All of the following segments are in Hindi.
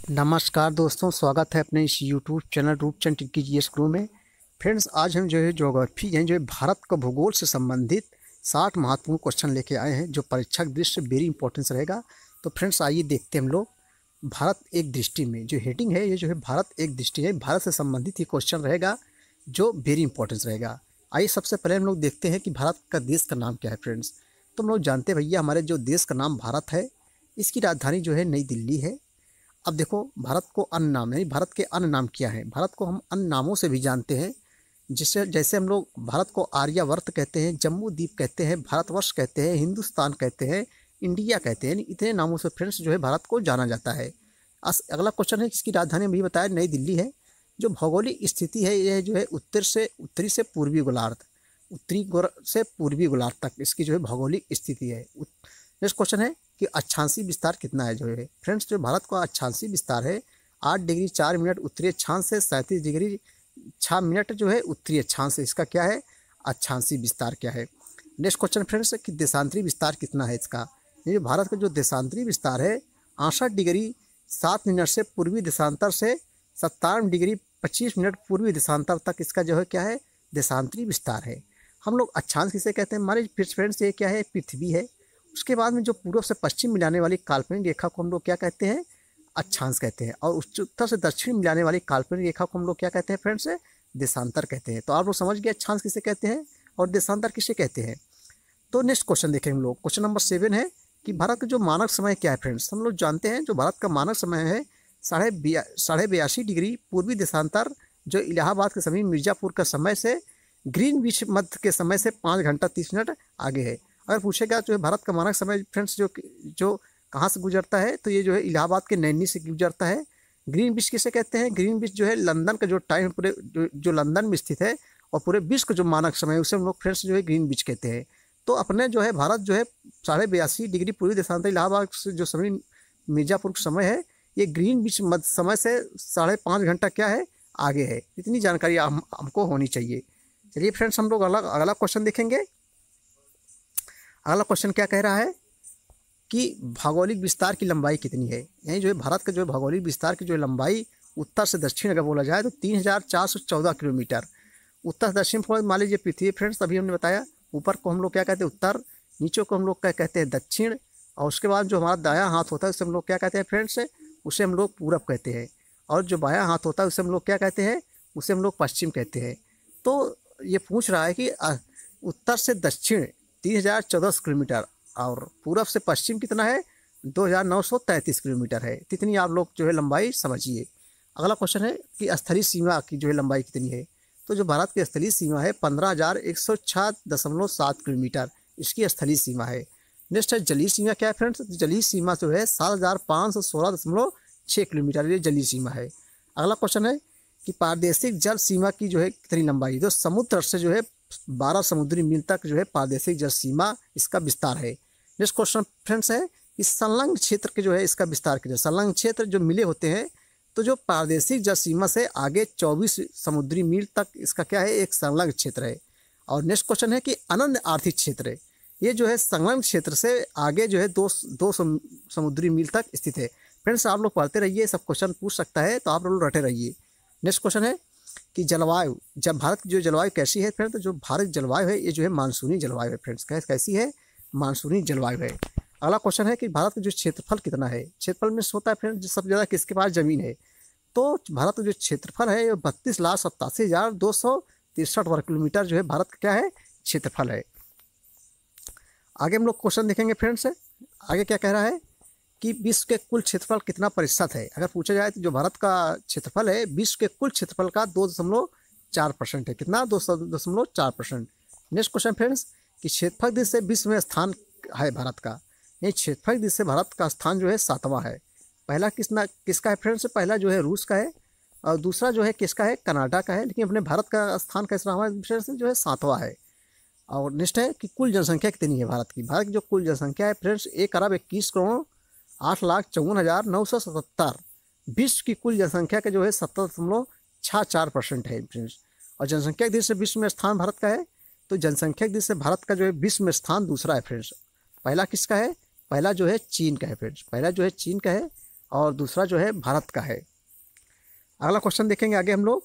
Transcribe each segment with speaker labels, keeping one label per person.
Speaker 1: नमस्कार दोस्तों, स्वागत है अपने इस यूट्यूब चैनल रूपचंद टिक्की जीएस गुरु में। फ्रेंड्स, आज हम जो है ज्योग्राफी यानी जो है भारत का भूगोल से संबंधित 60 महत्वपूर्ण क्वेश्चन लेके आए हैं जो परीक्षा की दृष्टि से वेरी इंपॉर्टेंस रहेगा। तो फ्रेंड्स आइए देखते हैं हम लोग भारत एक दृष्टि में। जो हेडिंग है ये जो है भारत एक दृष्टि है, भारत से संबंधित ही क्वेश्चन रहेगा जो वेरी इंपॉर्टेंस रहेगा। आइए सबसे पहले हम लोग देखते हैं कि भारत का देश का नाम क्या है। फ्रेंड्स, तो हम लोग जानते हैं भैया, हमारे जो देश का नाम भारत है, इसकी राजधानी जो है नई दिल्ली है। अब देखो, भारत को अन्य नाम यानी भारत के अन्य नाम क्या हैं। भारत को हम अन्य नामों से भी जानते हैं, जिससे जैसे हम लोग भारत को आर्यावर्त कहते हैं, जम्मू द्वीप कहते हैं, भारतवर्ष कहते हैं, हिंदुस्तान कहते हैं, इंडिया कहते हैं। इतने नामों से फ्रेंड्स जो है भारत को जाना जाता है। अगला क्वेश्चन है, इसकी राजधानी भी बताया नई दिल्ली है। जो भौगोलिक स्थिति है यह जो है उत्तरी से पूर्वी गोलार्ध, से पूर्वी गोलार्ध तक इसकी जो है भौगोलिक स्थिति है। नेक्स्ट क्वेश्चन है कि अक्षांशीय विस्तार कितना है। जो है फ्रेंड्स, जो भारत का अक्षांशीय विस्तार है 8 डिग्री 4 मिनट उत्तरी अक्षांश से 37 डिग्री 6 मिनट जो है उत्तरी अक्षांश से। इसका क्या है, अक्षांशीय विस्तार क्या है। नेक्स्ट क्वेश्चन फ्रेंड्स कि देशांतरी विस्तार कितना है इसका। ये भारत का जो देशांतरी विस्तार है 68 डिग्री 7 मिनट से पूर्वी देशांतर से 57 डिग्री 25 मिनट पूर्वी देशांतर तक इसका जो है क्या है, देशांतरी विस्तार है। हम लोग अक्षांश किसे कहते हैं हमारे फ्रेंड्स, ये क्या है, पृथ्वी है। उसके बाद में जो पूर्व से पश्चिम मिलाने वाली काल्पनिक रेखा को हम लोग क्या कहते हैं, अक्षांश कहते हैं। और उत्तर से दक्षिण मिलाने वाली काल्पनिक रेखा को हम लोग क्या कहते हैं फ्रेंड्स, देशांतर कहते हैं। तो आप लोग समझ गए अक्षांश किसे कहते हैं और देशांतर किसे कहते हैं। तो नेक्स्ट क्वेश्चन देखेंगे हम लोग। क्वेश्चन नंबर 7 है कि भारत का जो मानक समय क्या है। फ्रेंड्स, हम लोग जानते हैं जो भारत का मानक समय है 82.5 डिग्री पूर्वी देशांतर, जो इलाहाबाद के समीप मिर्ज़ापुर का समय से ग्रीनविच मध्य के समय से 5 घंटा 30 मिनट आगे है। अगर पूछेगा जो है भारत का मानक समय फ्रेंड्स जो कहाँ से गुजरता है, तो ये जो है इलाहाबाद के नैनी से गुजरता है। ग्रीनविच किसे कहते हैं, ग्रीनविच जो है लंदन का जो टाइम पूरे जो लंदन में स्थित है और पूरे विश्व का जो मानक समय है उसे हम लोग फ्रेंड्स जो है ग्रीनविच कहते हैं। तो अपने जो है भारत जो है 82.5 डिग्री पूर्वी देशांतर इलाहाबाद से जो समय मिर्ज़ापुर का समय है, ये ग्रीनविच मध्य समय से 5.5 घंटा क्या है, आगे है। इतनी जानकारी हमको होनी चाहिए। चलिए फ्रेंड्स, हम लोग अगला क्वेश्चन देखेंगे। अगला क्वेश्चन क्या कह रहा है कि भौगोलिक विस्तार की लंबाई कितनी है। यानी जो है भारत का जो है भौगोलिक विस्तार की जो लंबाई उत्तर से दक्षिण अगर बोला जाए तो 3414 किलोमीटर। उत्तर से दक्षिण मान लीजिए पृथ्वी फ्रेंड्स, अभी हमने बताया ऊपर को हम लोग क्या कहते हैं उत्तर, नीचे को हम लोग क्या कहते हैं दक्षिण, और उसके बाद जो हमारा दायां हाथ होता है उसे हम लोग क्या कहते हैं फ्रेंड्स, उसे हम लोग पूरब कहते हैं। और जो बायां हाथ होता है उसे हम लोग क्या कहते हैं, उसे हम लोग पश्चिम कहते हैं। तो ये पूछ रहा है कि उत्तर से दक्षिण 3014 किलोमीटर और पूरब से पश्चिम कितना है, 2933 किलोमीटर है। इतनी आप लोग जो है लंबाई समझिए। अगला क्वेश्चन है कि स्थलीय सीमा की जो है लंबाई कितनी है। तो जो भारत की स्थलीय सीमा है 15,106.7 किलोमीटर, इसकी स्थलीय सीमा है। नेक्स्ट है जलीय सीमा क्या है फ्रेंड्स, जलीय सीमा जो है 7,516.6 किलोमीटर, ये जलीय सीमा है। अगला क्वेश्चन है कि पारदेशिक जल सीमा की जो है कितनी लंबाई, जो समुद्र से जो है 12 समुद्री मील तक जो है पारदेशिक जल सीमा इसका विस्तार है। नेक्स्ट क्वेश्चन फ्रेंड्स है कि संलग्न क्षेत्र के जो है इसका विस्तार कितना। संलग्न क्षेत्र जो मिले होते हैं, तो जो पारदेशिक जल सीमा से आगे 24 समुद्री मील तक इसका क्या है, एक संलग्न क्षेत्र है। और नेक्स्ट क्वेश्चन है कि अनन्य आर्थिक क्षेत्र, ये जो है संलग्न क्षेत्र से आगे जो है 2 समुद्री मील तक स्थित है। फ्रेंड्स, आप लोग पढ़ते रहिए, सब क्वेश्चन पूछ सकता है तो आप लोग रटे रहिए। नेक्स्ट क्वेश्चन है कि जलवायु, जब भारत की जो जलवायु कैसी है फ्रेंड्स, तो जो भारत जलवायु है ये जो है मानसूनी जलवायु है फ्रेंड्स। कैसी है, मानसूनी जलवायु है। अगला क्वेश्चन है कि भारत का जो क्षेत्रफल कितना है। क्षेत्रफल में होता है फ्रेंड्स सबसे ज़्यादा किसके पास ज़मीन है। तो भारत का जो क्षेत्रफल है ये 32,87,263 वर्ग किलोमीटर जो है भारत का क्या है, क्षेत्रफल है। आगे हम लोग क्वेश्चन देखेंगे फ्रेंड्स, आगे क्या कह रहा है कि विश्व के कुल क्षेत्रफल कितना प्रतिशत है। अगर पूछा जाए तो जो भारत का क्षेत्रफल है विश्व के कुल क्षेत्रफल का 2.4% है। कितना, 2.4%। नेक्स्ट क्वेश्चन फ्रेंड्स कि क्षेत्रफल दृष्टि से विश्व में स्थान है भारत का। ये क्षेत्रफल दृष्टि से भारत का स्थान जो है 7वां है। पहला किसका है फ्रेंड्स, पहला जो है रूस का है और दूसरा जो है किसका है, कनाडा का है। लेकिन अपने भारत का स्थान कैसा हुआ फ्रेंड्स, जो है 7वां है। और नेक्स्ट है कि कुल जनसंख्या कितनी है भारत की। भारत की जो कुल जनसंख्या है फ्रेंड्स 1,21,08,54,977। विश्व की कुल जनसंख्या का जो है 70.64% है फ्रेंड्स। और जनसंख्या की दृष्टि से विश्व में स्थान भारत का है, तो जनसंख्या की दृष्टि से भारत का जो है विश्व में स्थान दूसरा है फ्रेंड्स। पहला किसका है, पहला जो है चीन का है फ्रेंड्स, पहला जो है चीन का है और दूसरा जो है भारत का है। अगला क्वेश्चन देखेंगे आगे हम लोग,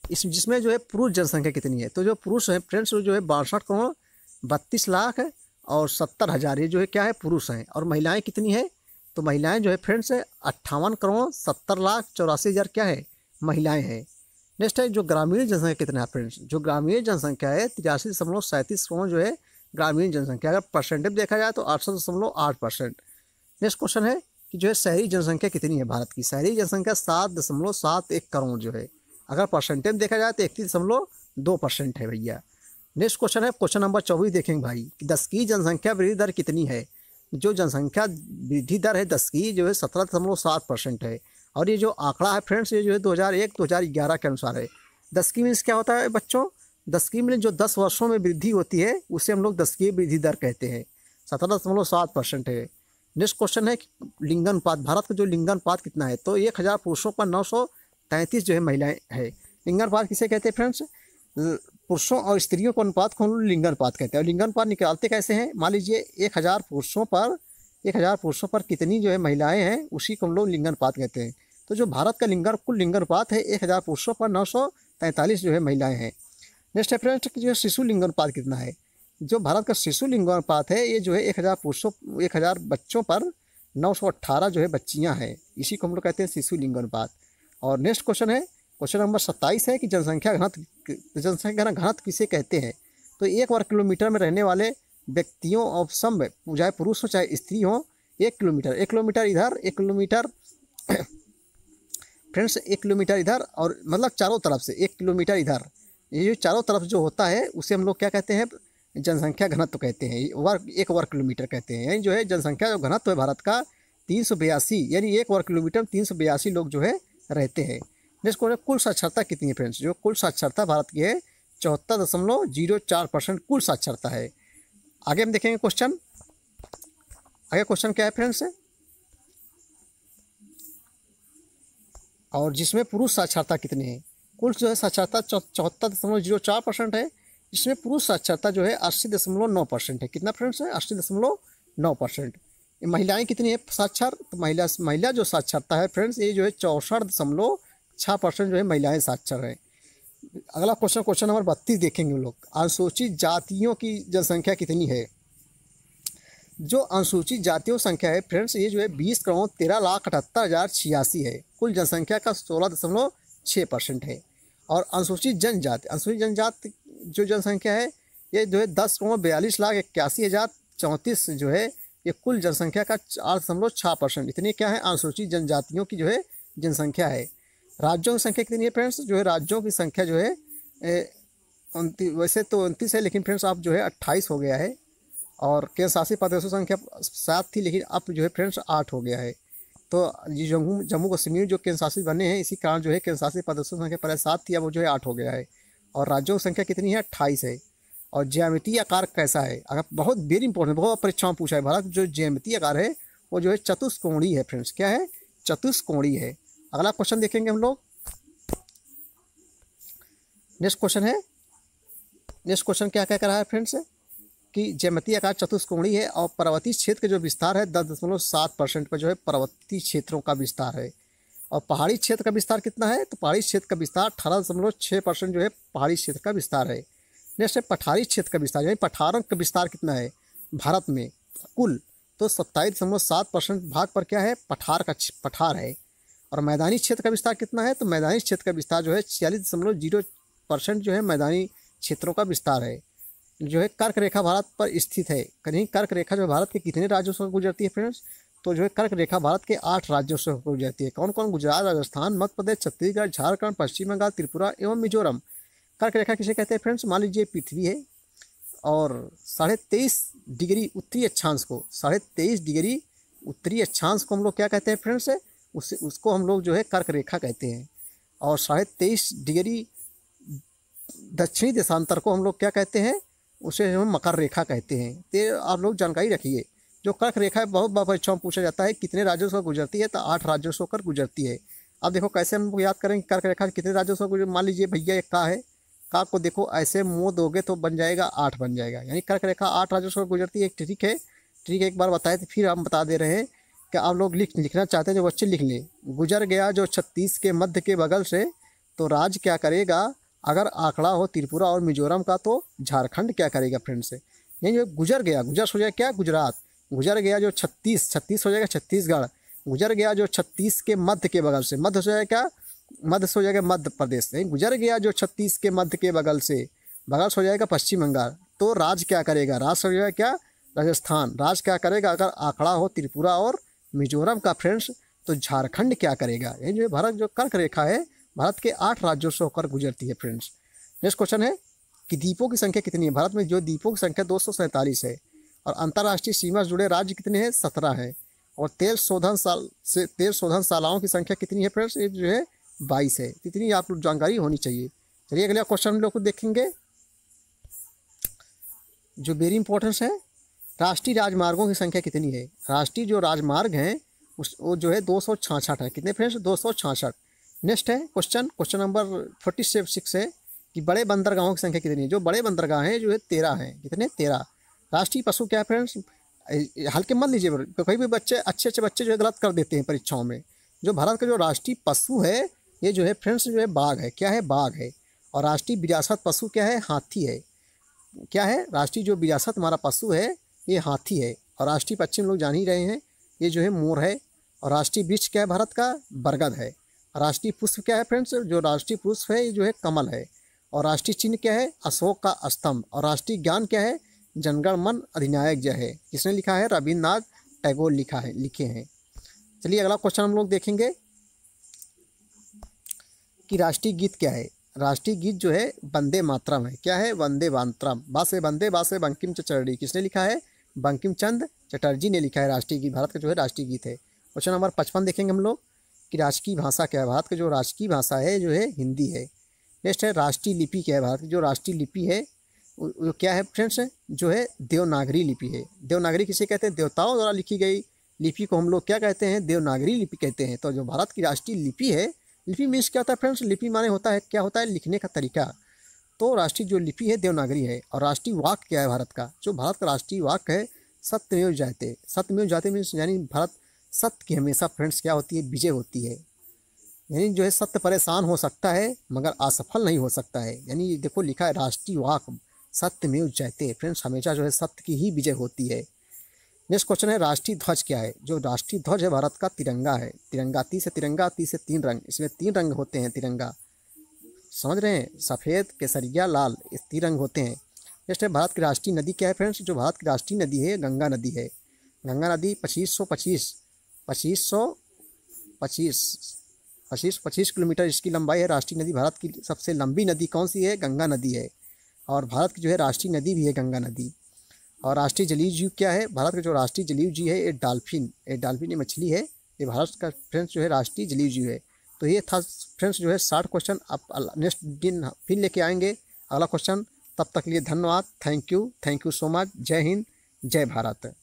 Speaker 1: इस जिसमें जो है पुरुष जनसंख्या कितनी है। तो जो पुरुष है फ्रेंड्स वो जो है 62,32,00,000 है और 70,000 ये जो है क्या है पुरुष हैं। और महिलाएं कितनी है, तो महिलाएं जो है फ्रेंड्स 58,70,84,000 क्या है महिलाएं हैं। नेक्स्ट है जो ग्रामीण जनसंख्या कितना है फ्रेंड्स, जो ग्रामीण जनसंख्या है 83.37 करोड़ जो है ग्रामीण जनसंख्या। अगर परसेंटेज देखा जाए तो 68.8%। नेक्स्ट क्वेश्चन है कि जो है शहरी जनसंख्या कितनी है भारत की। शहरी जनसंख्या 7.71 करोड़ जो है, अगर परसेंटेज देखा जाए तो 31.2% है भैया। नेक्स्ट क्वेश्चन है क्वेश्चन नंबर 24 देखेंगे भाई कि 10 की जनसंख्या वृद्धि दर कितनी है। जो जनसंख्या वृद्धि दर है 10 की जो है 17.7% है। और ये जो आंकड़ा है फ्रेंड्स ये जो है 2001-2011 के अनुसार है। 10 की मीन्स क्या होता है बच्चों, 10 की मीन्स जो 10 वर्षों में वृद्धि होती है उसे हम लोग 10 की वृद्धि दर कहते हैं। 17.7% है। नेक्स्ट क्वेश्चन है लिंगानुपात, भारत का जो लिंगानुपात कितना है। तो 1000 पुरुषों पर 933 जो है महिलाएं है। लिंगानुपात किसे कहते हैं फ्रेंड्स, पुरुषों और स्त्रियों को अनुपात को हम लोग लिंगानुपात कहते हैं। और लिंगानुपात निकालते कैसे हैं, मान लीजिए 1000 पुरुषों पर कितनी जो है महिलाएं हैं उसी को हम लोग लिंगानुपात कहते हैं। तो जो भारत का कुल लिंगानुपात है 1000 पुरुषों पर 943 जो है महिलाएं हैं। नेक्स्ट है फ्रेंड्स जो शिशु लिंगानुपात कितना है। जो भारत का शिशु लिंगानुपात है ये जो है 1000 बच्चों पर 918 जो है बच्चियां हैं, इसी को हम लोग कहते हैं शिशु लिंगानुपात। और नेक्स्ट क्वेश्चन है क्वेश्चन नंबर 27 है कि जनसंख्या घनत्व किसे कहते हैं। तो 1 वर्ग किलोमीटर में रहने वाले व्यक्तियों और सम चाहे पुरुष हो चाहे स्त्री हो 1 किलोमीटर इधर 1 किलोमीटर फ्रेंड्स 1 किलोमीटर इधर और मतलब चारों तरफ से 1 किलोमीटर इधर, ये जो चारों तरफ जो होता है उसे हम लोग क्या कहते हैं जनसंख्या घनत्व कहते हैं। 1 वर्ग किलोमीटर कहते हैं। यानी जो है जनसंख्या जो घनत्व है भारत का 382, यानी 1 वर्ग किलोमीटर में 382 लोग जो है रहते हैं। नेक्स्ट क्वेश्चन कुल साक्षरता कितनी है फ्रेंड्स। जो कुल साक्षरता भारत की है 74.04% कुल साक्षरता है। आगे हम देखेंगे क्वेश्चन, आगे क्वेश्चन क्या है फ्रेंड्स, और जिसमें पुरुष साक्षरता कितनी है। कुल जो है साक्षरता 74.04% है, जिसमें पुरुष साक्षरता जो है 80.9% है। कितना फ्रेंड्स है 80.9%। महिलाएं कितनी है साक्षर, तो महिला जो साक्षरता है फ्रेंड्स ये जो है 64.6% जो है महिलाएं साक्षर हैं। अगला क्वेश्चन नंबर 32 देखेंगे हम लोग, अनुसूचित जातियों की जनसंख्या कितनी है। जो अनुसूचित जातियों संख्या है फ्रेंड्स ये जो है 20,13,78,086 है। कुल जनसंख्या का 16.6% है। और अनुसूचित जनजाति जो जनसंख्या है ये जो है 10,42,81,034 जो है ये कुल जनसंख्या का 8.6%। इतनी क्या है अनुसूचित जनजातियों की जो है जनसंख्या है। राज्यों की संख्या कितनी है फ्रेंड्स, जो है राज्यों की संख्या जो है 29, वैसे तो 29 है लेकिन फ्रेंड्स अब जो है 28 हो गया है। और केंद्र शासित प्रदेशों की संख्या 7 थी लेकिन अब जो है फ्रेंड्स 8 हो गया है। तो ये जम्मू कश्मीर जो केंद्र शासित बने हैं इसी कारण जो है केंद्र शासित प्रदेशों की संख्या पहले 7 थी अब वो जो है 8 हो गया है। और राज्यों की संख्या कितनी है 28 है। और ज्यामितीय आकार कैसा है, अगर बहुत वेरी इंपॉर्टेंट बहुत परीक्षाओं में पूछा है भारत जो ज्यामितीय आकार है वो जो है चतुष्कोणीय है फ्रेंड्स। क्या है चतुष्कोणीय है। अगला क्वेश्चन देखेंगे हम लोग, नेक्स्ट क्वेश्चन क्या क्या कर रहा है फ्रेंड्स कि ज्यामितीय आकार चतुष्कोणीय है और पर्वतीय क्षेत्र का जो विस्तार है 10.7% पर जो है पर्वतीय क्षेत्रों का विस्तार है। और पहाड़ी क्षेत्र का विस्तार कितना है, तो पहाड़ी क्षेत्र का विस्तार 18.6% जो है पहाड़ी क्षेत्र का विस्तार है। नेक्स्ट है पठारी क्षेत्र का विस्तार, यानी पठारों का विस्तार कितना है भारत में कुल, तो 27.7% भाग पर क्या है पठार है। और मैदानी क्षेत्र का विस्तार कितना है, तो मैदानी क्षेत्र का विस्तार जो है 46.0% जो है मैदानी क्षेत्रों का विस्तार है। जो है कर्क रेखा भारत पर स्थित है। कहीं कर्क रेखा जो भारत के कितने राज्यों से गुजरती है फ्रेंड्स, तो जो है कर्क रेखा भारत के 8 राज्यों से गुजरती है। कौन कौन, गुजरात, राजस्थान, मध्य प्रदेश, छत्तीसगढ़, झारखंड, पश्चिम बंगाल, त्रिपुरा एवं मिजोरम। कर्क रेखा किसे कहते हैं फ्रेंड्स, मान लीजिए पृथ्वी है और 23.5 डिग्री उत्तरी अक्षांश को 23.5 डिग्री उत्तरी अक्षांश को हम लोग क्या कहते हैं फ्रेंड्स, उसको हम लोग जो है कर्क रेखा कहते हैं। और 23.5 डिग्री दक्षिणी देशांतर को हम लोग क्या कहते हैं, उसे हम मकर रेखा कहते हैं। तो आप लोग जानकारी रखिए जो कर्क रेखा है बहुत बार परीक्षाओं में पूछा जाता है कितने राज्यों से गुजरती है, तो 8 राज्यों से होकर गुजरती है। अब देखो कैसे हम याद करेंगे कर्क रेखा कितने राज्यों से गुजर, मान लीजिए भैया एक का है, का को देखो ऐसे मुँह दोगे तो बन जाएगा 8 बन जाएगा, यानी कर्क रेखा 8 राज्यों से गुजरती है। ठीक है एक बार बताए तो फिर हम बता दे रहे हैं क्या आप लोग लिखना चाहते हैं? जो बच्चे लिख लें। गुजर गया जो छत्तीस के मध्य के बगल से, तो राज क्या करेगा? अगर आंकड़ा हो त्रिपुरा और मिजोरम का, तो झारखंड क्या करेगा फ्रेंड्स? यानी जो गुजर गया, गुजर हो जाएगा क्या? गुजरात। गुजर गया जो छत्तीस, छत्तीस हो जाएगा छत्तीसगढ़। गुजर गया जो छत्तीस के मध्य के बगल से, मध्य हो जाएगा क्या? मध्य से हो जाएगा मध्य प्रदेश। नहीं, गुजर गया जो छत्तीस के मध्य के बगल से, बगल से हो जाएगा पश्चिम बंगाल। तो राज क्या करेगा? राज हो जाएगा क्या? राजस्थान। राज क्या करेगा? अगर आंकड़ा हो त्रिपुरा और मिजोरम का फ्रेंड्स, तो झारखंड क्या करेगा? ये जो भारत जो कर्क रेखा है, भारत के 8 राज्यों से होकर गुजरती है फ्रेंड्स। नेक्स्ट क्वेश्चन है कि द्वीपों की संख्या कितनी है? भारत में जो द्वीपों की संख्या 247 है, और अंतर्राष्ट्रीय सीमा से जुड़े राज्य कितने हैं? 17 है। और तेल शोधन शालाओं की संख्या कितनी है फ्रेंड्स? ये जो है 22 है। इतनी आप लोग जानकारी होनी चाहिए। चलिए अगला क्वेश्चन हम लोग को देखेंगे, जो वेरी इंपॉर्टेंस है। राष्ट्रीय राजमार्गों की संख्या कितनी है? राष्ट्रीय जो राजमार्ग हैं वो जो है 266 है। कितने फ्रेंड्स? 266। नेक्स्ट है क्वेश्चन नंबर 46 है कि बड़े बंदरगाहों की संख्या कितनी है? जो बड़े बंदरगाह हैं जो है 13 हैं। कितने? 13। राष्ट्रीय पशु क्या है फ्रेंड्स? हल्के मत लीजिए, कहीं भी बच्चे अच्छे बच्चे जो है गलत कर देते हैं परीक्षाओं में। जो भारत का जो राष्ट्रीय पशु है, ये जो है फ्रेंड्स जो है बाघ है। क्या है? बाघ है। और राष्ट्रीय विरासत पशु क्या है? हाथी है। क्या है? राष्ट्रीय जो विरासत हमारा पशु है, ये हाथी है। और राष्ट्रीय पक्षी हम लोग जान ही रहे हैं, ये जो है मोर है। और राष्ट्रीय वृक्ष क्या है भारत का? बरगद है। राष्ट्रीय पुष्प क्या है फ्रेंड्स? जो राष्ट्रीय पुष्प है ये जो है कमल है। और राष्ट्रीय चिन्ह क्या है? अशोक का स्तंभ। और राष्ट्रीय ज्ञान क्या है? जनगण मन अधिनायक जय है। किसने लिखा है? रविन्द्रनाथ टैगोर लिखे हैं। चलिए अगला क्वेश्चन हम लोग देखेंगे कि राष्ट्रीय गीत क्या है? राष्ट्रीय गीत जो है वंदे मातरम है। क्या है? वंदे मातरम। बासे बंकिम चटर्जी। किसने लिखा है? बंकिम चंद्र चटर्जी ने लिखा है राष्ट्रीय गीत। भारत का जो है राष्ट्रीय गीत है। क्वेश्चन नंबर 55 देखेंगे हम लोग कि राष्ट्रीय भाषा क्या है? भारत का जो राष्ट्रीय भाषा है जो है हिंदी है। नेक्स्ट है राष्ट्रीय लिपि क्या है? भारत की जो राष्ट्रीय लिपि है वो क्या है फ्रेंड्स? जो है देवनागरी लिपि है। देवनागरी किसे कहते हैं? देवताओं द्वारा लिखी गई लिपि को हम लोग क्या कहते हैं? देवनागरी लिपि कहते हैं। तो जो भारत की राष्ट्रीय लिपि है, लिपि मीन्स क्या होता है फ्रेंड्स? लिपि माने होता है क्या होता है? लिखने का तरीका। तो राष्ट्रीय जो लिपि है देवनागरी है। और राष्ट्रीय वाक्य क्या है भारत का? जो भारत का राष्ट्रीय वाक्य है सत्यमेव जयते। सत्यमेव जयते मीन्स यानी भारत सत्य की हमेशा फ्रेंड्स क्या होती है? विजय होती है। यानी जो है सत्य परेशान हो सकता है मगर असफल नहीं हो सकता है। यानी देखो लिखा है राष्ट्रीय वाक्य सत्यमेव जयते। फ्रेंड्स हमेशा जो है सत्य की ही विजय होती है। नेक्स्ट क्वेश्चन है राष्ट्रीय ध्वज क्या है? जो राष्ट्रीय ध्वज है भारत का तिरंगा है। तिरंगा, ती से 3 रंग, इसमें 3 रंग होते हैं तिरंगा। समझ रहे हैं? सफ़ेद, केसरिया, लाल, इस 3 रंग होते हैं। नेक्स्ट है भारत की राष्ट्रीय नदी क्या है फ्रेंड्स? जो भारत की राष्ट्रीय नदी है गंगा नदी है। गंगा नदी 2525 किलोमीटर इसकी लंबाई है। राष्ट्रीय नदी भारत की सबसे लंबी नदी कौन सी है? गंगा नदी है। और भारत की जो है राष्ट्रीय नदी भी है गंगा नदी। और राष्ट्रीय जलीय जीव क्या है? भारत का जो राष्ट्रीय जलीय जीव है ये डॉल्फिन। ये मछली है। ये भारत का फ्रेंड्स जो है राष्ट्रीय जलीय जीव है। तो ये था फ्रेंड्स जो है 60 क्वेश्चन। आप नेक्स्ट दिन फिर लेके आएंगे अगला क्वेश्चन। तब तक लिए धन्यवाद। Thank you so much. जय हिंद, जय भारत।